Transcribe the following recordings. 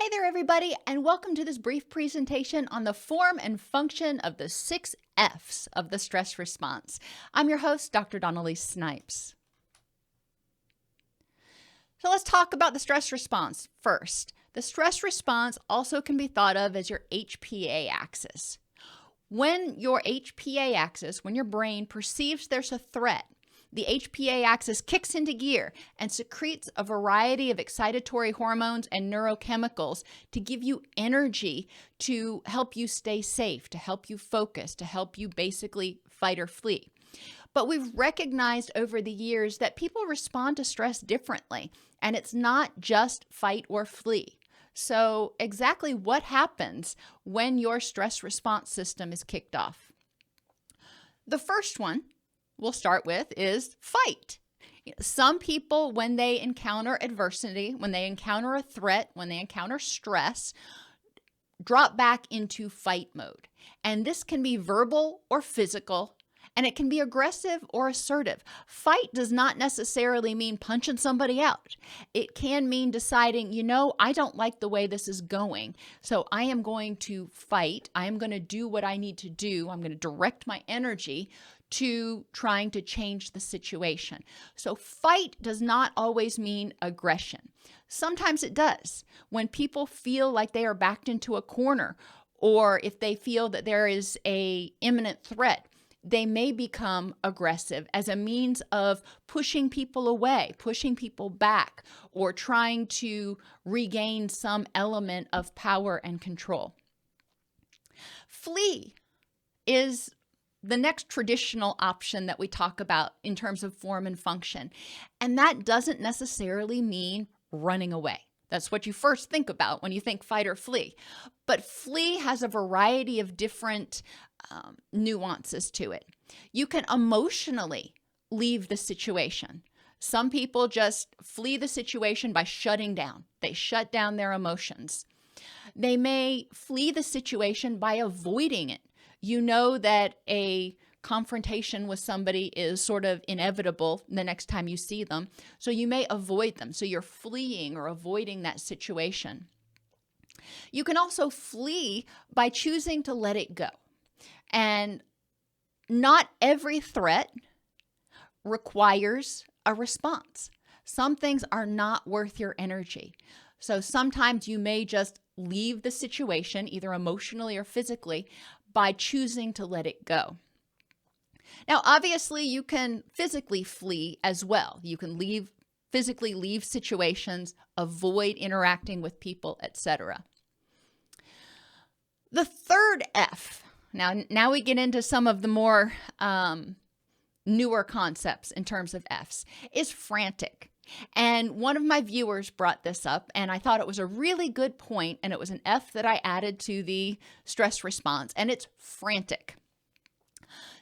Hey there, everybody, and welcome to this brief presentation on the form and function of the 6 F's of the stress response. I'm your host, Dr. Elise Snipes. So let's talk about the stress response first. The stress response also can be thought of as your HPA-Axis. When your HPA-Axis, when your brain perceives there's a threat, the HPA-Axis kicks into gear and secretes a variety of excitatory hormones and neurochemicals to give you energy to help you stay safe, to help you focus, to help you basically fight or flee. But we've recognized over the years that people respond to stress differently, and it's not just fight or flee. So exactly what happens when your stress response system is kicked off? The first one we'll start with is fight. Some people, when they encounter adversity, when they encounter a threat, when they encounter stress, drop back into fight mode. And this can be verbal or physical, and it can be aggressive or assertive. Fight does not necessarily mean punching somebody out. It can mean deciding, I don't like the way this is going, so I am going to fight. I am going to do what I need to do. I'm going to direct my energy to trying to change the situation. So fight does not always mean aggression. Sometimes it does. When people feel like they are backed into a corner, or if they feel that there is an imminent threat, they may become aggressive as a means of pushing people away, pushing people back, or trying to regain some element of power and control. Flee is the next traditional option that we talk about in terms of form and function. And that doesn't necessarily mean running away. That's what you first think about when you think fight or flee. But flee has a variety of different nuances to it. You can emotionally leave the situation. Some people just flee the situation by shutting down. They shut down their emotions. They may flee the situation by avoiding it. You know that a confrontation with somebody is sort of inevitable the next time you see them, so you may avoid them. So you're fleeing or avoiding that situation. You can also flee by choosing to let it go. And not every threat requires a response. Some things are not worth your energy. So sometimes you may just leave the situation, either emotionally or physically, by choosing to let it go. Now, obviously, you can physically flee as well. You can physically leave situations, avoid interacting with people, etc. The third F, now we get into some of the more newer concepts in terms of Fs, is frantic. And one of my viewers brought this up, and I thought it was a really good point, and it was an F that I added to the stress response, and it's frantic.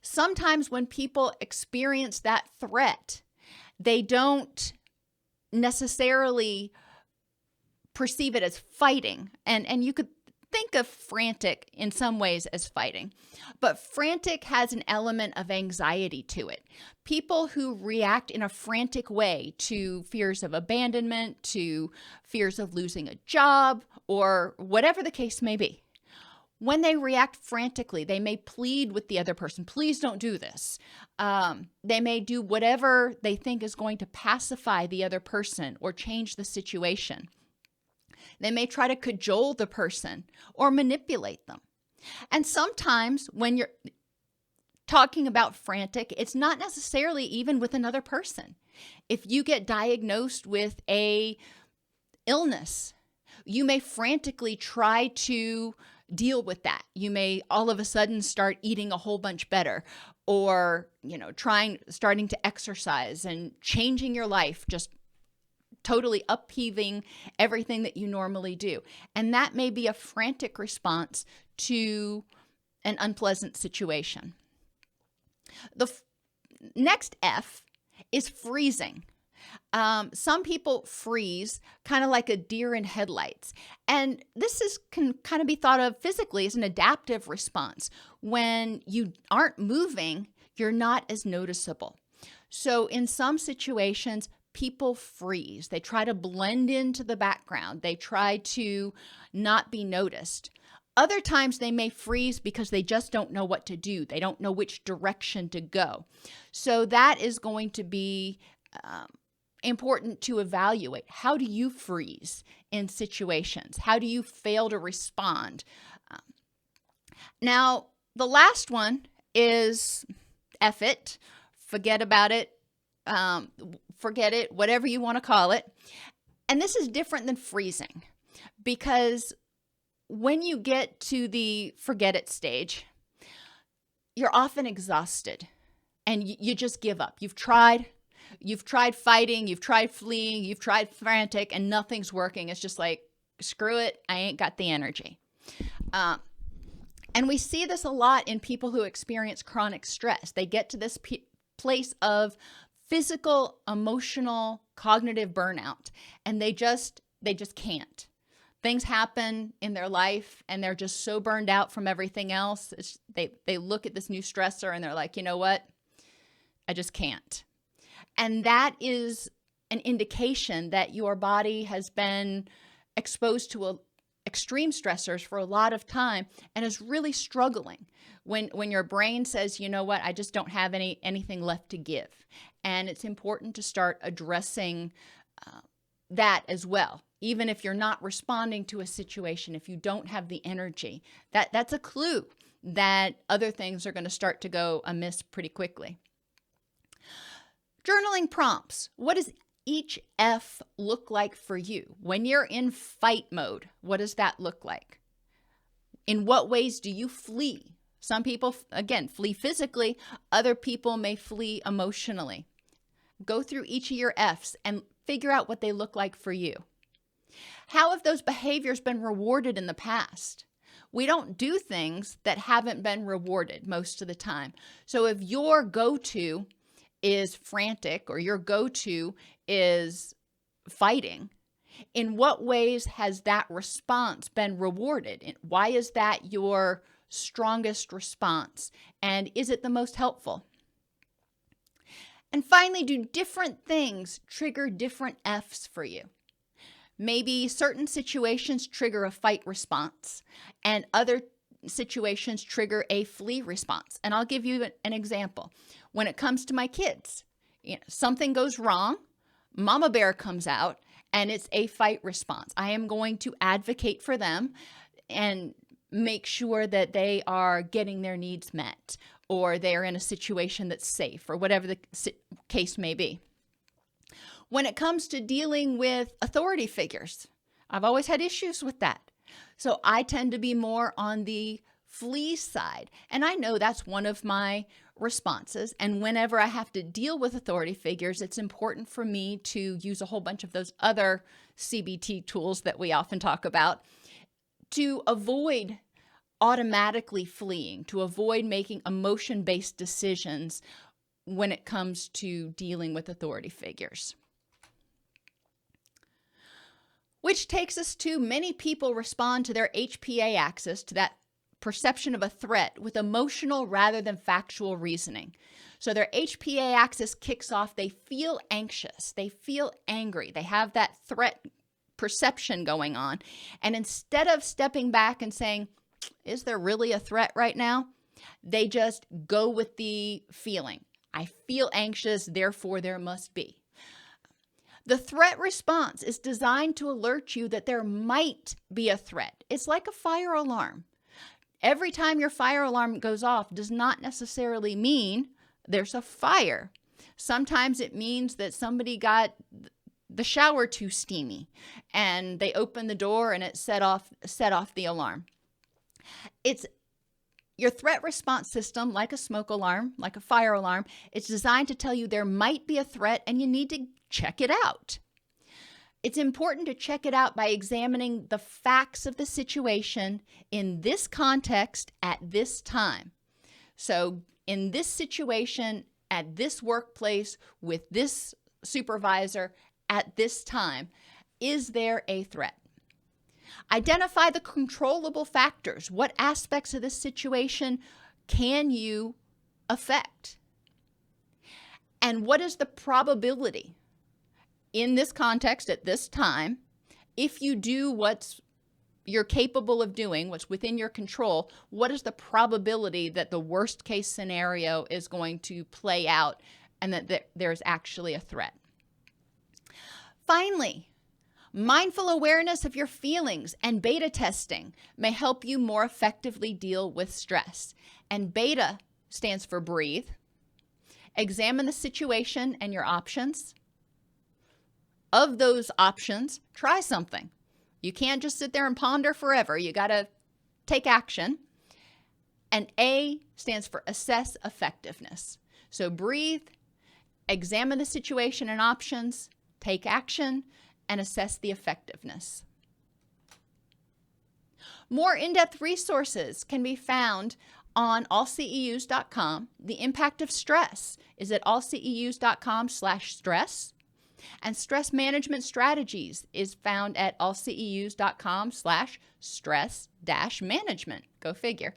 Sometimes when people experience that threat, they don't necessarily perceive it as fighting, and you could think of frantic in some ways as fighting, but frantic has an element of anxiety to it. People who react in a frantic way to fears of abandonment, to fears of losing a job, or whatever the case may be, when they react frantically, they may plead with the other person, please don't do this. They may do whatever they think is going to pacify the other person or change the situation. They may try to cajole the person or manipulate them. And sometimes when you're talking about frantic, it's not necessarily even with another person. If you get diagnosed with an illness, you may frantically try to deal with that. You may all of a sudden start eating a whole bunch better, or starting to exercise and changing your life, just totally upheaving everything that you normally do. And that may be a frantic response to an unpleasant situation. The next F is freezing. Some people freeze kind of like a deer in headlights. And this can kind of be thought of physically as an adaptive response. When you aren't moving, you're not as noticeable. So in some situations, people freeze. They try to blend into the background. They try to not be noticed. Other times they may freeze because they just don't know what to do. They don't know which direction to go. So that is going to be important to evaluate. How do you freeze in situations? How do you fail to respond? Now, the last one is F it, forget about it, forget it, whatever you want to call it. And this is different than freezing, because when you get to the forget it stage, you're often exhausted and you just give up. You've tried fighting, you've tried fleeing, you've tried frantic, and nothing's working. It's just like, screw it, I ain't got the energy. And we see this a lot in people who experience chronic stress. They get to this place of physical, emotional, cognitive burnout, and they just can't. Things happen in their life and they're just so burned out from everything else. They look at this new stressor and they're like, you know what? I just can't. And that is an indication that your body has been exposed to extreme stressors for a lot of time and is really struggling when your brain says, you know what, I just don't have anything left to give. And it's important to start addressing that as well. Even if you're not responding to a situation, if you don't have the energy, that's a clue that other things are going to start to go amiss pretty quickly. Journaling prompts. What does each F look like for you? When you're in fight mode, what does that look like? In what ways do you flee? Some people, again, flee physically. Other people may flee emotionally. Go through each of your Fs and figure out what they look like for you. How have those behaviors been rewarded in the past? We don't do things that haven't been rewarded most of the time. So if your go-to is frantic or your go-to is fighting, in what ways has that response been rewarded? Why is that your strongest response? And is it the most helpful? And finally, do different things trigger different Fs for you? Maybe certain situations trigger a fight response and other situations trigger a flee response. And I'll give you an example. When it comes to my kids, something goes wrong, Mama Bear comes out, and it's a fight response. I am going to advocate for them and make sure that they are getting their needs met, or they're in a situation that's safe, or whatever the case may be. When it comes to dealing with authority figures, I've always had issues with that. So I tend to be more on the flee side. And I know that's one of my responses. And whenever I have to deal with authority figures, it's important for me to use a whole bunch of those other CBT tools that we often talk about to avoid automatically fleeing, to avoid making emotion-based decisions when it comes to dealing with authority figures. Which takes us to many people respond to their HPA-Axis, to that perception of a threat, with emotional rather than factual reasoning. So their HPA-Axis kicks off, they feel anxious, they feel angry, they have that threat perception going on. And instead of stepping back and saying, is there really a threat right now? They just go with the feeling. I feel anxious, therefore there must be. The threat response is designed to alert you that there might be a threat. It's like a fire alarm. Every time your fire alarm goes off does not necessarily mean there's a fire. Sometimes it means that somebody got the shower too steamy and they opened the door and it set off the alarm. It's your threat response system, like a smoke alarm, like a fire alarm. It's designed to tell you there might be a threat and you need to check it out. It's important to check it out by examining the facts of the situation in this context at this time. So in this situation, at this workplace, with this supervisor, at this time, is there a threat? Identify the controllable factors. What aspects of this situation can you affect? And what is the probability? in this context at this time, if you do what's you're capable of doing, what's within your control, what is the probability that the worst case scenario is going to play out and that there's actually a threat? Finally, mindful awareness of your feelings and beta testing may help you more effectively deal with stress. And beta stands for breathe. Examine the situation and your options. Of those options, try something. You can't just sit there and ponder forever. You got to take action. And A stands for assess effectiveness. So breathe, examine the situation and options, take action, and assess the effectiveness. More in-depth resources can be found on allceus.com. The impact of stress is at allceus.com/stress. And stress management strategies is found at allceus.com/stress-management. Go figure.